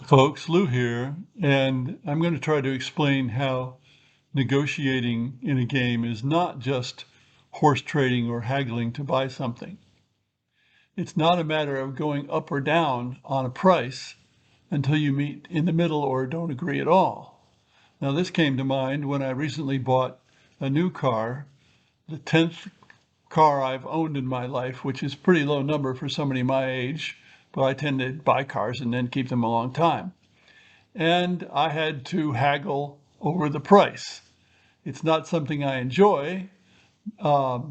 Folks, Lou here, and I'm going to try to explain how negotiating in a game is not just horse trading or haggling to buy something. It's not a matter of going up or down on a price until you meet in the middle or don't agree at all. Now, this came to mind when I recently bought a new car, the 10th car I've owned in my life, which is a pretty low number for somebody my age, but I tend to buy cars and then keep them a long time. And I had to haggle over the price. It's not something I enjoy, but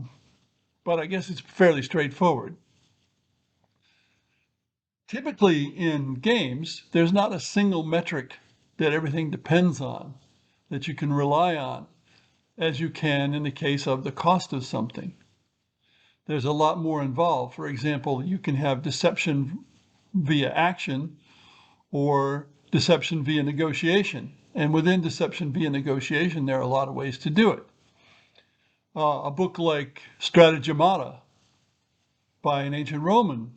I guess it's fairly straightforward. Typically in games, there's not a single metric that everything depends on, that you can rely on, as you can in the case of the cost of something. There's a lot more involved. For example, you can have deception via action or deception via negotiation. And within deception via negotiation, there are a lot of ways to do it. A book like Stratagemata by an ancient Roman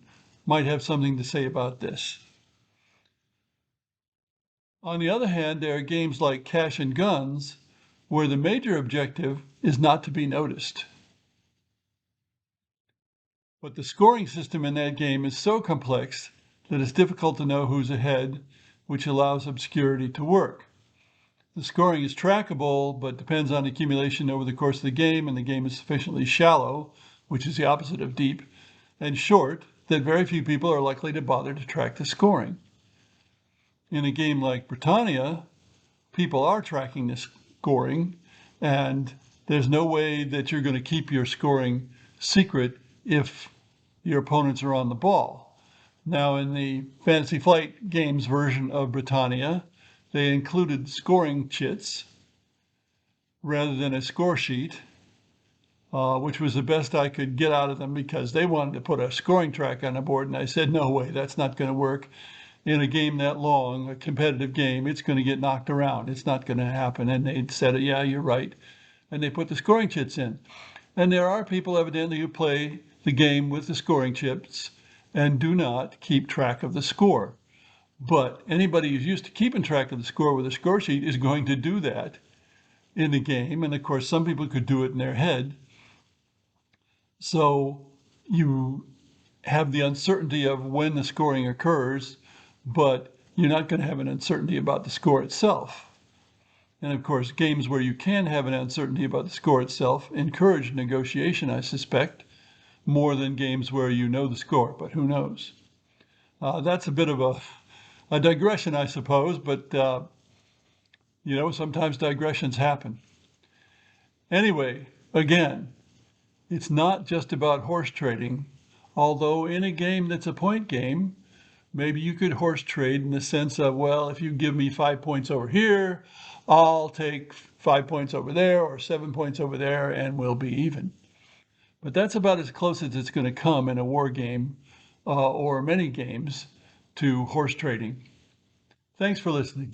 might have something to say about this. On the other hand, there are games like Cash and Guns, where the major objective is not to be noticed. But the scoring system in that game is so complex that it's difficult to know who's ahead, which allows obscurity to work. The scoring is trackable, but depends on accumulation over the course of the game, and the game is sufficiently shallow, which is the opposite of deep, and short, that very few people are likely to bother to track the scoring. In a game like Britannia, people are tracking the scoring, and there's no way that you're going to keep your scoring secret if your opponents are on the ball. Now, in the Fantasy Flight Games version of Britannia, they included scoring chits rather than a score sheet, which was the best I could get out of them because they wanted to put a scoring track on the board, and I said, no way, that's not going to work. In a game that long, a competitive game, it's going to get knocked around. It's not going to happen. And they said, yeah, you're right. And they put the scoring chits in. And there are people evidently who play the game with the scoring chips and do not keep track of the score. But anybody who's used to keeping track of the score with a score sheet is going to do that in the game. And of course, some people could do it in their head. So you have the uncertainty of when the scoring occurs, but you're not going to have an uncertainty about the score itself. And of course, games where you can have an uncertainty about the score itself encourage negotiation, I suspect, more than games where you know the score, but who knows? That's a bit of a digression, I suppose, but sometimes digressions happen. Anyway, again, it's not just about horse trading, although in a game that's a point game, maybe you could horse trade in the sense of, well, if you give me 5 points over here, I'll take 5 points over there or 7 points over there, and we'll be even. But that's about as close as it's going to come in a war game or many games to horse trading. Thanks for listening.